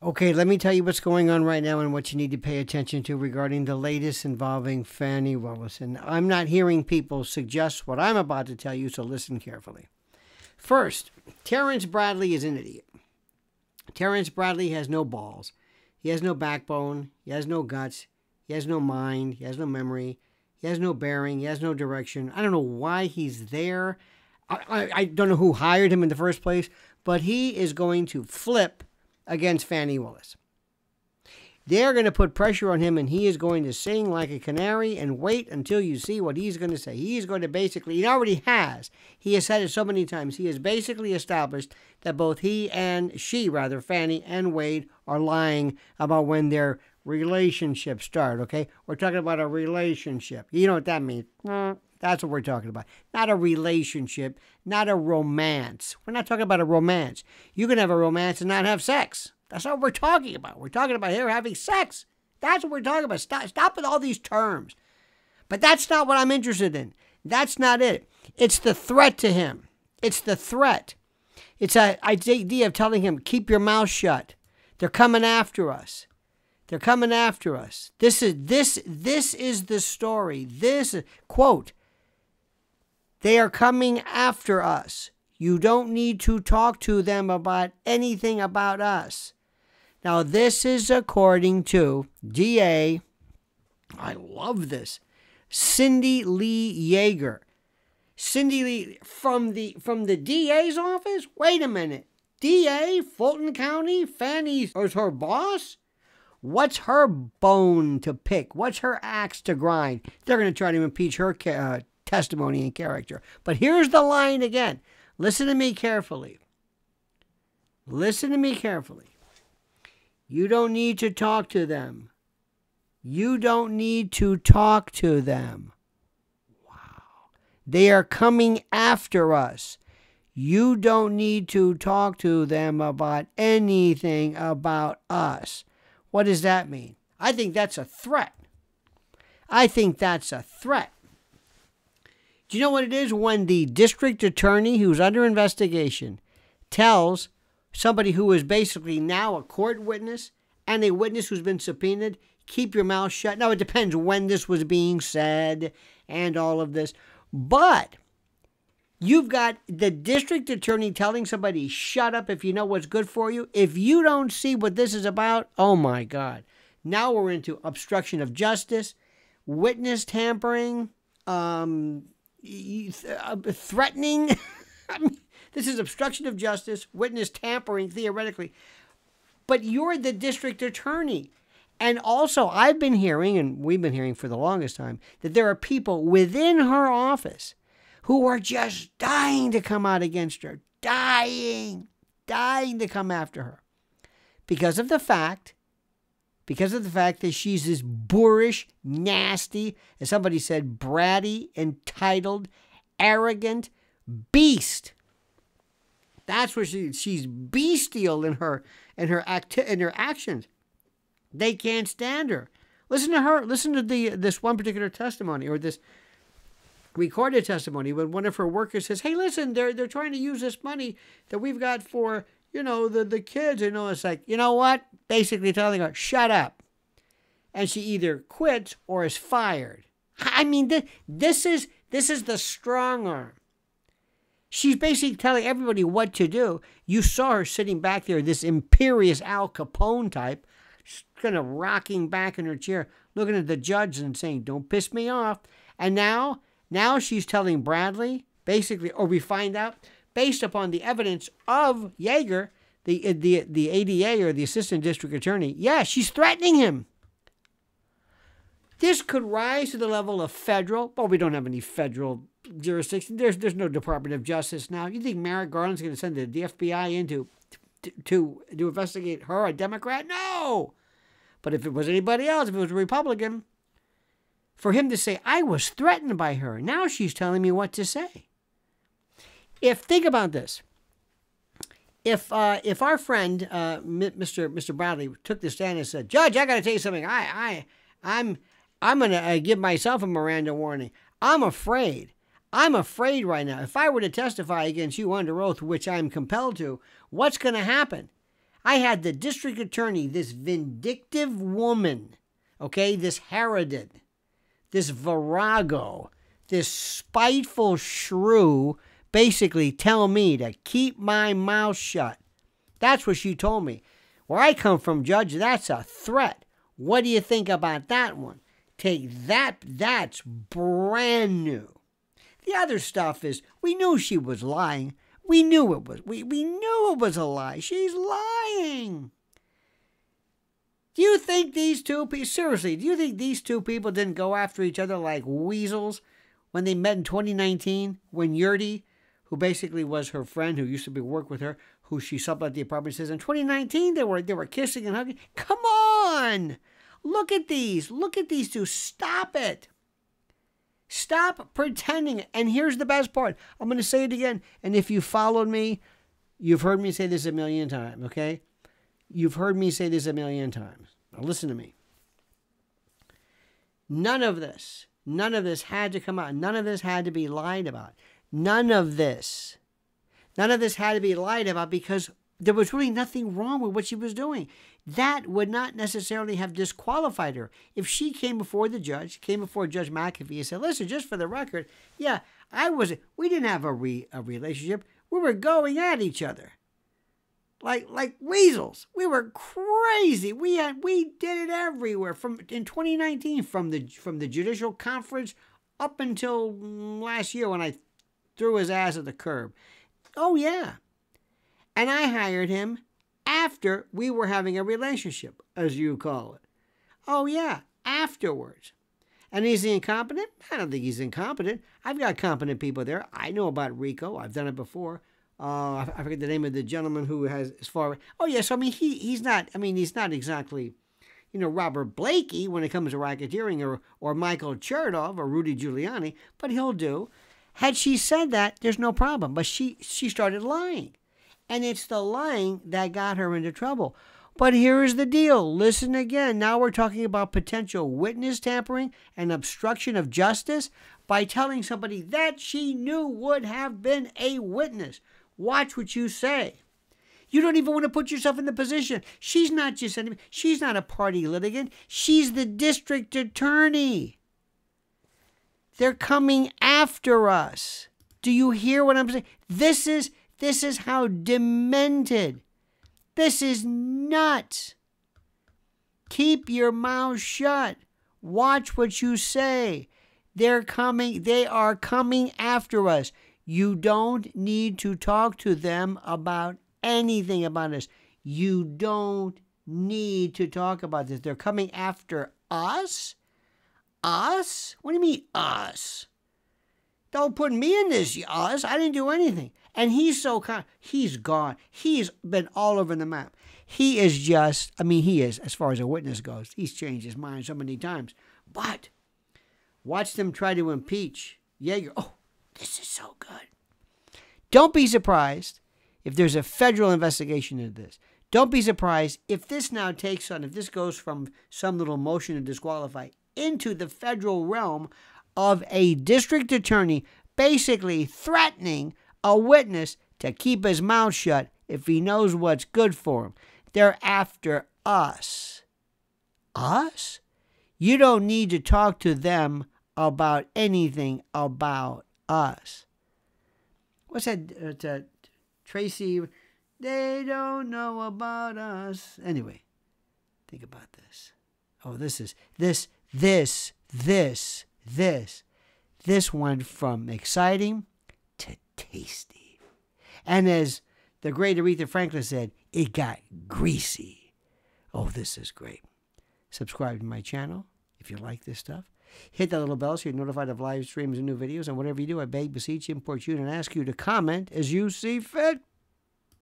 Okay, let me tell you what's going on right now and what you need to pay attention to regarding the latest involving Fani Willis. And I'm not hearing people suggest what I'm about to tell you, so listen carefully. First, Terrence Bradley is an idiot. Terrence Bradley has no balls. He has no backbone. He has no guts. He has no mind. He has no memory. He has no bearing. He has no direction. I don't know why he's there. I don't know who hired him in the first place, but he is going to flip against Fani Willis. They're going to put pressure on him, and he is going to sing like a canary and wait until you see what he's going to say. He's going to basically, he already has. He has said it so many times. He has basically established that both he and she, rather, Fani and Wade, are lying about when their relationship started, okay? We're talking about a relationship. You know what that means. That's what we're talking about. Not a relationship, not a romance. We're not talking about a romance. You can have a romance and not have sex. That's not what we're talking about. We're talking about here having sex. That's what we're talking about. Stop with all these terms. But that's not what I'm interested in. That's not it. It's the threat to him. It's the threat. It's an idea of telling him, keep your mouth shut. They're coming after us. They're coming after us. This is the story. This, quote, they are coming after us. You don't need to talk to them about anything about us. Now, this is according to DA, I love this, Cindi Lee Yeager. Cindi Lee, from the DA's office? Wait a minute. DA, Fulton County, Fani is her boss? What's her bone to pick? What's her axe to grind? They're going to try to impeach her testimony and character. But here's the line again. Listen to me carefully. Listen to me carefully. You don't need to talk to them. You don't need to talk to them. Wow. They are coming after us. You don't need to talk to them about anything about us. What does that mean? I think that's a threat. I think that's a threat. Do you know what it is when the district attorney who's under investigation tells somebody who is basically now a court witness and a witness who's been subpoenaed, keep your mouth shut? Now, it depends when this was being said and all of this. But you've got the district attorney telling somebody, shut up if you know what's good for you. If you don't see what this is about, oh my God. Now we're into obstruction of justice, witness tampering, threatening. I mean, this is obstruction of justice, witness tampering, theoretically. But you're the district attorney. And also, I've been hearing, and we've been hearing for the longest time, that there are people within her office who are just dying to come out against her. Dying to come after her. Because of the fact that she's this boorish, nasty, as somebody said, bratty, entitled, arrogant beast. That's where she's bestial in her actions. They can't stand her. Listen to her. Listen to this one particular testimony, or this recorded testimony, when one of her workers says, "Hey, listen, they're trying to use this money that we've got for, the kids." It's like, you know what? Basically telling her, shut up. And she either quits or is fired. I mean, this is the strong arm. She's basically telling everybody what to do. You saw her sitting back there, this imperious Al Capone type, kind of rocking back in her chair, looking at the judge and saying, don't piss me off. And now she's telling Bradley, basically, or we find out, based upon the evidence of Yeager, the ADA, or the assistant district attorney, yeah, she's threatening him. This could rise to the level of federal. Well, we don't have any federal jurisdiction. There's no Department of Justice now. You think Merrick Garland's going to send the FBI in to investigate her, a Democrat? No. But if it was anybody else, if it was a Republican, for him to say, I was threatened by her, now she's telling me what to say. Think about this. If our friend, Mr. Bradley, took the stand and said, Judge, I got to tell you something. I'm going to give myself a Miranda warning. I'm afraid right now. If I were to testify against you under oath, which I'm compelled to, what's going to happen? I had the district attorney, this vindictive woman, okay, this harridan, this virago, this spiteful shrew, basically tell me to keep my mouth shut. That's what she told me. Where I come from, Judge, that's a threat. What do you think about that one? Take that. That's brand new. The other stuff is, we knew she was lying. We knew it was. We knew it was a lie. She's lying. Do you think these two people, seriously, do you think these two people didn't go after each other like weasels when they met in 2019? When Yurdi, who basically was her friend, who used to work with her, who she subbed at the apartment, says in 2019 they were kissing and hugging. Come on! Look at these. Look at these two. Stop it. Stop pretending. And here's the best part. I'm going to say it again. And if you followed me, you've heard me say this a million times, okay? You've heard me say this a million times. Now listen to me. None of this had to come out. None of this had to be lied about. None of this had to be lied about because there was really nothing wrong with what she was doing. That would not necessarily have disqualified her. If she came before the judge, came before Judge McAfee and said, listen, just for the record, yeah, we didn't have a relationship. We were going at each other. Like weasels. We were crazy. We did it everywhere. In 2019, from the judicial conference up until last year when I threw his ass at the curb. Oh, yeah. And I hired him after we were having a relationship, as you call it. Oh, yeah, afterwards. And is he incompetent? I don't think he's incompetent. I've got competent people there. I know about RICO. I've done it before. I forget the name of the gentleman who has, as far. Oh, yes, I mean, he's not exactly, Robert Blakey when it comes to racketeering or Michael Chertoff or Rudy Giuliani, but he'll do. Had she said that, there's no problem. But she started lying. And it's the lying that got her into trouble. But here's the deal. Listen again. Now we're talking about potential witness tampering and obstruction of justice by telling somebody that she knew would have been a witness. Watch what you say. You don't even want to put yourself in the position. She's not a party litigant. She's the district attorney. They're coming after us. Do you hear what I'm saying? This is how demented. This is nuts. Keep your mouth shut. Watch what you say. They are coming after us. You don't need to talk to them about anything about us. You don't need to talk about this. They're coming after us? Us? What do you mean, us? Don't put me in this, us. I didn't do anything. And he's so kind. He's gone. He's been all over the map. He is just, he is, as far as a witness goes. He's changed his mind so many times. But watch them try to impeach Yeager. Oh, this is so good. Don't be surprised if there's a federal investigation into this. Don't be surprised if this now takes on, if this goes from some little motion to disqualify into the federal realm of a district attorney basically threatening a witness to keep his mouth shut if he knows what's good for him. They're after us. Us? You don't need to talk to them about anything about us. What's that? Tracy, they don't know about us. Anyway, think about this. Oh, this went from exciting to tasty. And as the great Aretha Franklin said, it got greasy. Oh, this is great. Subscribe to my channel if you like this stuff. Hit that little bell so you're notified of live streams and new videos. And whatever you do, I beg, beseech, import you, and ask you to comment as you see fit.